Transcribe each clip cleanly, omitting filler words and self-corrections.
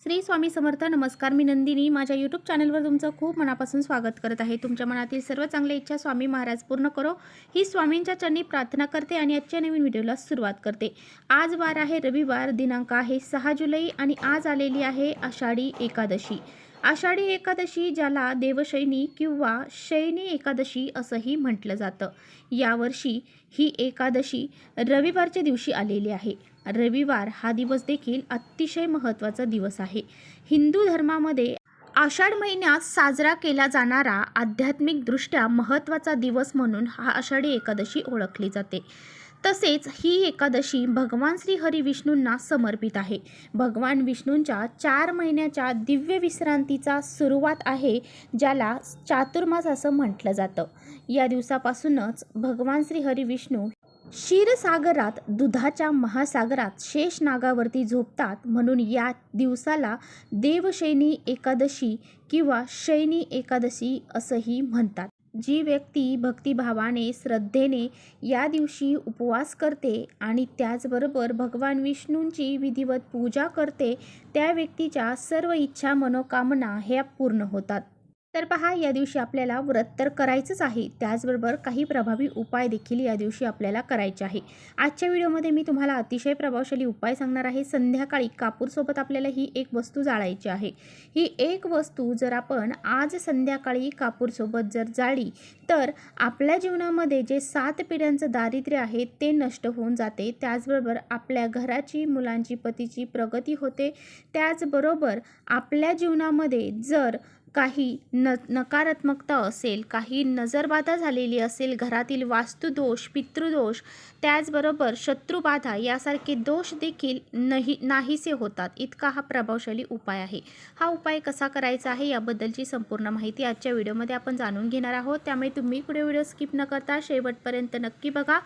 श्री स्वामी समर्थ. नमस्कार, मी नंदिनी. माझ्या यूट्यूब चॅनलवर तुमचं खूप मनापासून स्वागत करत आहे. तुमच्या मनातील सर्व चांगल्या इच्छा स्वामी महाराज पूर्ण करो ही स्वामींच्या चरणी प्रार्थना करते आणि आजच्या नवीन व्हिडिओला सुरुवात करते. आज वार आहे रविवार, दिनांक आहे 6 जुलै आणि आज आलेली आहे आषाढी एकादशी. आषाढी एकादशी ज्याला देवशयनी किंवा शयनी एकादशी असंही म्हटलं जातं. यावर्षी ही एकादशी रविवारच्या दिवशी आलेली आहे. रविवार हा दिवस देखील अतिशय महत्त्वाचा दिवस आहे. हिंदू धर्मामध्ये आषाढ महिन्यात साजरा केला जाणारा आध्यात्मिकदृष्ट्या महत्त्वाचा दिवस म्हणून हा आषाढी एकादशी ओळखली जाते. तसेच ही एकादशी भगवान श्री हरी विष्णूंना समर्पित आहे. भगवान विष्णूंच्या 4 महिन्याच्या दिव्य विश्रांतीचा सुरुवात आहे, ज्याला चातुर्मास असं म्हटलं जातं. या दिवसापासूनच भगवान श्री हरी विष्णू क्षीरसागरात दुधाच्या महासागरात शेष नागावरती झोपतात, म्हणून या दिवसाला देवशयनी एकादशी किंवा शयनी एकादशी असंही म्हणतात. जी व्यक्ती भक्तिभावाने श्रद्धेने या दिवशी उपवास करते आणि त्याचबरोबर भगवान विष्णूंची विधिवत पूजा करते, त्या व्यक्तीच्या सर्व इच्छा मनोकामना ह्या पूर्ण होतात. तर पहा, या दिवशी आपल्याला व्रत तर करायचंच आहे, त्याचबरोबर काही प्रभावी उपाय देखील या दिवशी आपल्याला करायचे आहे. आजच्या व्हिडिओमध्ये मी तुम्हाला अतिशय प्रभावशाली उपाय सांगणार आहे. संध्याकाळी कापूरसोबत आपल्याला ही एक वस्तू जाळायची आहे. ही एक वस्तू जर आपण आज संध्याकाळी कापूरसोबत जर जाळली तर आपल्या जीवनामध्ये जे 7 पिढ्यांचं दारिद्र्य आहे ते नष्ट होऊन जाते. त्याचबरोबर आपल्या घराची, मुलांची, पतीची प्रगती होते. त्याचबरोबर आपल्या जीवनामध्ये जर काही नकारात्मकता असेल, काही नजरबाधा झालेली असेल, घरातील वास्तुदोष, पितृदोष, त्याचबरोबर शत्रुबाधा यासारखे दोष देखील नाहीसे होतात. इतका हा प्रभावशाली उपाय आहे. हा उपाय कसा करायचा आहे याबद्दलची संपूर्ण माहिती आजच्या व्हिडिओमध्ये आपण जाणून घेणार आहोत. त्यामुळे तुम्ही पुढे व्हिडिओ स्किप न करता शेवटपर्यंत नक्की बघा,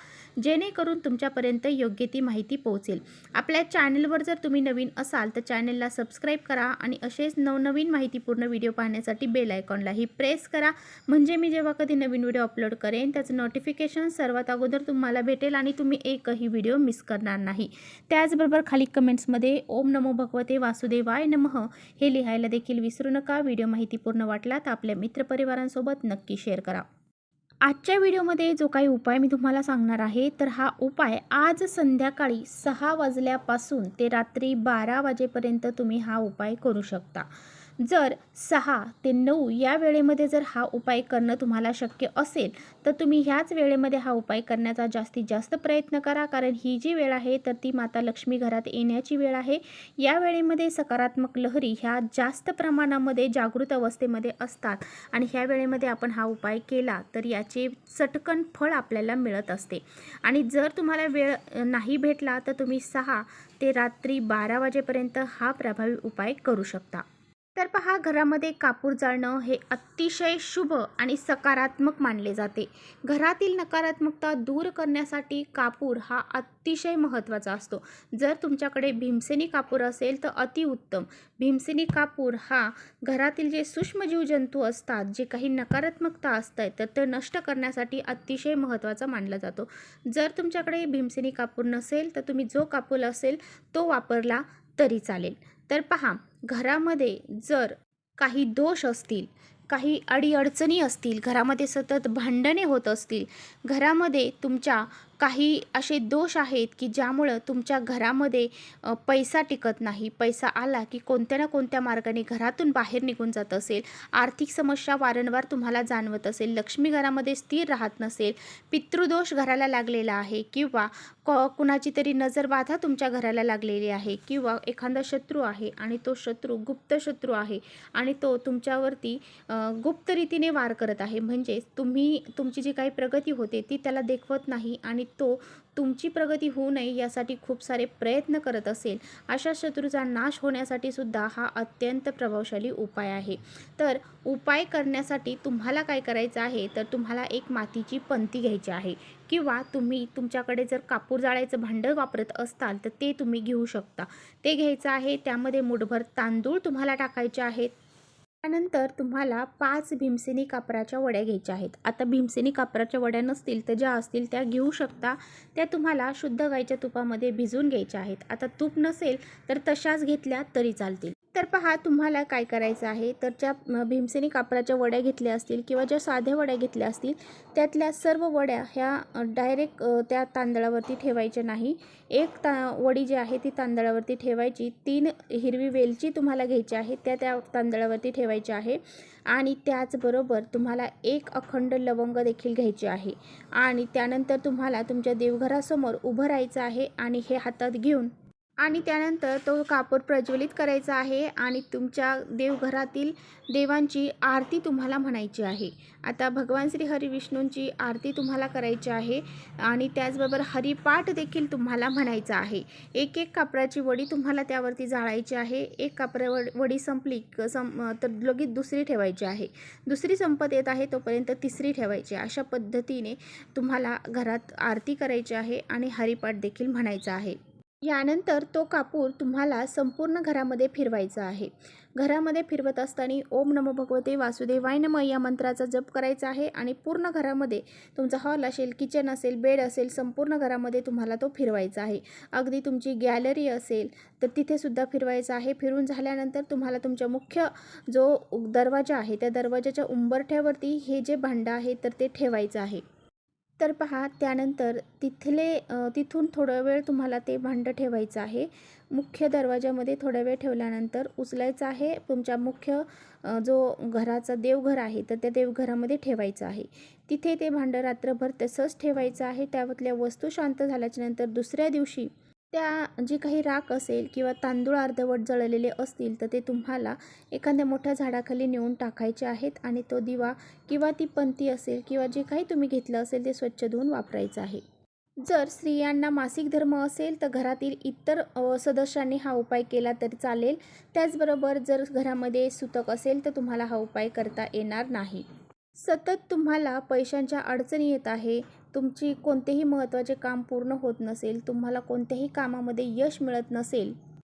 जेणेकरून तुमच्यापर्यंत योग्य ती माहिती पोहोचेल. आपल्या चॅनलवर जर तुम्ही नवीन असाल तर चॅनलला सबस्क्राईब करा आणि असेच नवनवीन माहितीपूर्ण व्हिडिओ पाहण्यासाठी बेल आयकॉनलाही प्रेस करा, म्हणजे मी जेव्हा कधी नवीन व्हिडिओ अपलोड करेन त्याचं नोटिफिकेशन सर्वात अगोदर तुम्हाला भेटेल आणि तुम्ही एकही व्हिडिओ मिस करणार नाही. त्याचबरोबर खाली कमेंट्समध्ये ओम नमो भगवते वासुदेवाय नमः हे लिहायला देखील विसरू नका. व्हिडिओ माहितीपूर्ण वाटला तर आपल्या मित्रपरिवारांसोबत नक्की शेअर करा. आजच्या व्हिडिओमध्ये जो काही उपाय मी तुम्हाला सांगणार आहे, तर हा उपाय आज संध्याकाळी 6 वाजल्यापासून ते रात्री 12 वाजेपर्यंत तुम्ही हा उपाय करू शकता. जर 6 ते 9 या वेळेमध्ये जर हा उपाय करणं तुम्हाला शक्य असेल तर तुम्ही ह्याच वेळेमध्ये हा उपाय करण्याचा जास्तीत जास्त प्रयत्न करा, कारण ही जी वेळ आहे तर ती माता लक्ष्मी घरात येण्याची वेळ आहे. या वेळेमध्ये सकारात्मक लहरी ह्या जास्त प्रमाणामध्ये जागृत अवस्थेमध्ये असतात आणि ह्या वेळेमध्ये आपण हा उपाय केला तर याचे चटकन फळ आपल्याला मिळत असते. आणि जर तुम्हाला वेळ नाही भेटला तर तुम्ही 6 ते रात्री 12 वाजेपर्यंत हा प्रभावी उपाय करू शकता. तर पहा, घरामध्ये कापूर जाळणं हे अतिशय शुभ आणि सकारात्मक मानले जाते. घरातील नकारात्मकता दूर करण्यासाठी कापूर हा अतिशय महत्त्वाचा असतो. जर तुमच्याकडे भीमसेनी कापूर असेल तर अतिउत्तम. भीमसेनी कापूर हा घरातील जे सूक्ष्म जीवजंतू असतात, जे काही नकारात्मकता असतात तर ते नष्ट करण्यासाठी अतिशय महत्त्वाचा मानला जातो. जर तुमच्याकडे भीमसेनी कापूर नसेल तर तुम्ही जो कापूर असेल तो वापरला तरी चालेल. तर पहा, घरामध्ये जर काही दोष असतील, काही अडीअडचणी असतील, घरामध्ये सतत भांडणे होत असतील, घरामध्ये तुमच्या काही असे दोष आहेत की ज्यामुळं तुमच्या घरामध्ये पैसा टिकत नाही, पैसा आला की कोणत्या ना कोणत्या मार्गाने घरातून बाहेर निघून जात असेल, आर्थिक समस्या वारंवार तुम्हाला जाणवत असेल, लक्ष्मी घरामध्ये स्थिर राहत नसेल, पितृदोष घराला लागलेला आहे किंवा कुणाची तरी नजरबाधा तुमच्या घराला लागलेली आहे किंवा एखादा शत्रू आहे आणि तो शत्रू गुप्त शत्रू आहे आणि तो तुमच्यावरती गुप्तरीतीने वार करत आहे, म्हणजे तुमची जी काही प्रगती होते ती त्याला देखवत नाही आणि तो तुमची प्रगती होऊ नये यासाठी खूप सारे प्रयत्न करत असेल, अशा शत्रूचा नाश होण्यासाठी सुद्धा हा अत्यंत प्रभावशाली उपाय आहे. तर उपाय करण्यासाठी तुम्हाला काय करायचं आहे, तर तुम्हाला एक मातीची पंती घ्यायची आहे किंवा तुम्ही तुमच्याकडे जर कापूर जाळायचं भांडं वापरत असताल तर ते तुम्ही घेऊ शकता. ते घ्यायचं आहे. त्यामध्ये मुठभर तांदूळ तुम्हाला टाकायचे आहेत. त्यानंतर तुम्हाला 5 भीमसेनी कापराच्या वड्या घ्यायच्या आहेत. आता भीमसेनी कापराच्या वड्या नसतील तर ज्या असतील त्या घेऊ शकता. त्या तुम्हाला शुद्ध गाईच्या तुपामध्ये भिजवून घ्यायच्या आहेत. आता तूप नसेल तर तशाच घेतल्या तरी चालतील. तर पहा तुम्हाला काय करायचं आहे, तर ज्या भीमसेनी कापराच्या वड्या घेतल्या असतील किंवा ज्या साध्या वड्या घेतल्या असतील त्यातल्या सर्व वड्या ह्या डायरेक्ट त्या तांदळावरती ठेवायच्या नाही. एक वडी जी आहे ती तांदळावरती ठेवायची. 3 हिरवी वेलची तुम्हाला घ्यायची आहे, त्या तांदळावरती ठेवायच्या आहे आणि त्याचबरोबर तुम्हाला 1 अखंड लवंग देखील घ्यायची आहे आणि त्यानंतर तुम्हाला तुमच्या देवघरासमोर उभं राहायचं आहे आणि हे हातात घेऊन आणि त्यानंतर तो कापूर प्रज्वलित करायचा आहे आणि तुमच्या देवघरातील देवांची आरती तुम्हाला म्हणायची आहे. आता भगवान श्री हरिविष्णूंची आरती तुम्हाला करायची आहे आणि त्याचबरोबर हरिपाठ देखील तुम्हाला म्हणायचा आहे. एक एक कापराची वडी तुम्हाला त्यावरती जाळायची आहे. एक वडी संपली तर लगेच दुसरी ठेवायची आहे. दुसरी संपत येत आहे तोपर्यंत तिसरी ठेवायची. अशा पद्धतीने तुम्हाला घरात आरती करायची आहे आणि हरिपाठ देखील म्हणायचा आहे. यानंतर तो कापूर तुम्हाला संपूर्ण घरामध्ये फिरवायचा आहे. घरामध्ये फिरवत असताना ओम नमो भगवते वासुदेवाय नमः या मंत्राचा जप करायचा आहे आणि पूर्ण घरामध्ये तुमचा हॉल असेल, किचन असेल, बेड असेल, संपूर्ण घरामध्ये तुम्हाला तो फिरवायचा आहे. अगदी तुमची गॅलरी असेल तर तिथे सुद्धा फिरवायचा आहे. फिरून झाल्यानंतर तुम्हाला तुमच्या मुख्य जो दरवाजा आहे त्या दरवाजाच्या उंबरठ्यावरती हे जे भांडं आहे तर ते ठेवायचं आहे. तर पहा त्यानंतर तिथून थोडा वेळ तुम्हाला ते भांडं ठेवायचं आहे. मुख्य दरवाजामध्ये थोडा वेळ ठेवल्यानंतर उचलायचं आहे. तुमच्या मुख्य जो घराचा देवघर आहे तर त्या देवघरामध्ये ठेवायचं आहे. तिथे ते भांडं रात्रभर तसंच ठेवायचं आहे. त्यातल्या वस्तू शांत झाल्याच्यानंतर दुसऱ्या दिवशी त्या जी काही राख असेल किंवा तांदूळ अर्धवट जळलेले असतील तर ते तुम्हाला एखाद्या मोठ्या झाडाखाली नेऊन टाकायचे आहेत आणि तो दिवा किंवा ती पंती असेल किंवा जे काही तुम्ही घेतलं असेल ते स्वच्छ धुवून वापरायचं आहे. जर स्त्रियांना मासिक धर्म असेल तर घरातील इतर सदस्यांनी हा उपाय केला तरी चालेल. त्याचबरोबर जर घरामध्ये सुतक असेल तर तुम्हाला हा उपाय करता येणार नाही. सतत तुम्हाला पैशांच्या अडचणी येत आहे, तुमची कोणतेही महत्त्वाचे काम पूर्ण होत नसेल, तुम्हाला कोणत्याही कामामध्ये यश मिळत नसेल,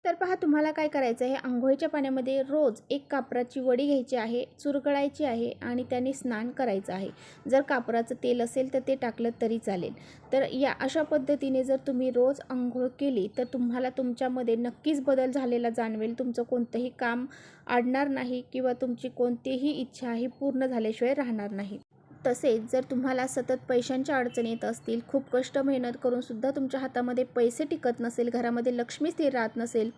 तर पहा तुम्हाला काय करायचं आहे. अंघोळीच्या पाण्यामध्ये रोज 1 कापराची वडी घ्यायची आहे, चुरगळायची आहे आणि त्याने स्नान करायचं आहे. जर कापराचं तेल असेल तर ते टाकलं तरी चालेल. तर या अशा पद्धतीने जर तुम्ही रोज अंघोळ केली तर तुम्हाला तुमच्यामध्ये नक्कीच बदल झालेला जाणवेल. तुमचं कोणतंही काम अडणार नाही किंवा तुमची कोणतीही इच्छा ही पूर्ण झाल्याशिवाय राहणार नाही. तसेच जर तुम्हाला सतत पैशांच्या अडचणी येत असतील, खूप कष्ट मेहनत करूनसुद्धा तुमच्या हातामध्ये पैसे टिकत नसेल, घरामध्ये लक्ष्मी स्थिर राहत नसेल,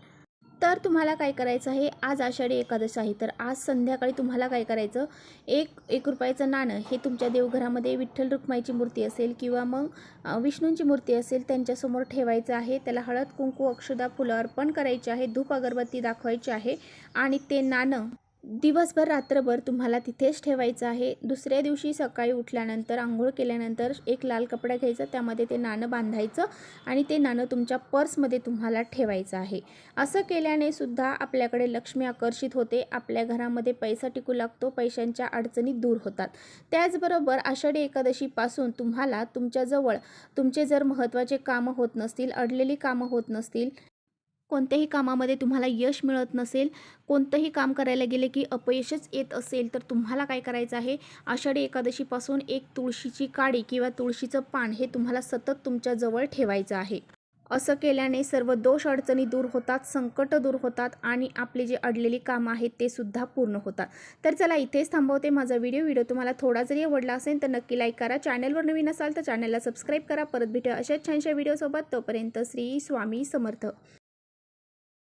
तर तुम्हाला काय करायचं आहे. आज आषाढी एकादशी आहे तर आज संध्याकाळी तुम्हाला काय करायचं, एक रुपयाचं नाणं हे तुमच्या देवघरामध्ये विठ्ठल रुक्माईची मूर्ती असेल किंवा मग विष्णूंची मूर्ती असेल त्यांच्यासमोर ठेवायचं आहे. त्याला हळद कुंकू अक्षदा फुलं अर्पण करायचे आहे, धूप अगरबत्ती दाखवायची आहे आणि ते नाणं दिवसभर रात्रभर तुम्हाला तिथेच ठेवायचं आहे. दुसऱ्या दिवशी सकाळी उठल्यानंतर अंघोळ केल्यानंतर एक लाल कपडा घ्यायचा, त्यामध्ये ते नाणं बांधायचं आणि ते नाणं तुमच्या पर्समध्ये तुम्हाला ठेवायचं आहे. असं केल्याने सुद्धा आपल्याकडे लक्ष्मी आकर्षित होते, आपल्या घरामध्ये पैसा टिकू लागतो, पैशांच्या अडचणी दूर होतात. त्याचबरोबर आषाढी एकादशीपासून तुम्हाला तुमच्याजवळ तुमचे जर महत्त्वाचे कामं होत नसतील, अडलेली कामं होत नसतील, कोणत्याही कामामध्ये तुम्हाला यश मिळत नसेल, कोणतंही काम करायला गेले की अपयशच येत असेल, तर तुम्हाला काय करायचं आहे. आषाढी एकादशीपासून एक तुळशीची काडी किंवा तुळशीचं पान हे तुम्हाला सतत तुमच्याजवळ ठेवायचं आहे. असं केल्याने सर्व दोष अडचणी दूर होतात, संकट दूर होतात आणि आपली जी अडलेली कामं आहेत ते सुद्धा पूर्ण होतात. तर चला इथेच थांबवते माझा व्हिडिओ तुम्हाला थोडा जरी आवडला असेल तर नक्की लाईक करा. चॅनलवर नवीन असाल तर चॅनलला सबस्क्राईब करा. परत भेटूया अशाच छानशा व्हिडिओसोबत. तोपर्यंत श्री स्वामी समर्थ.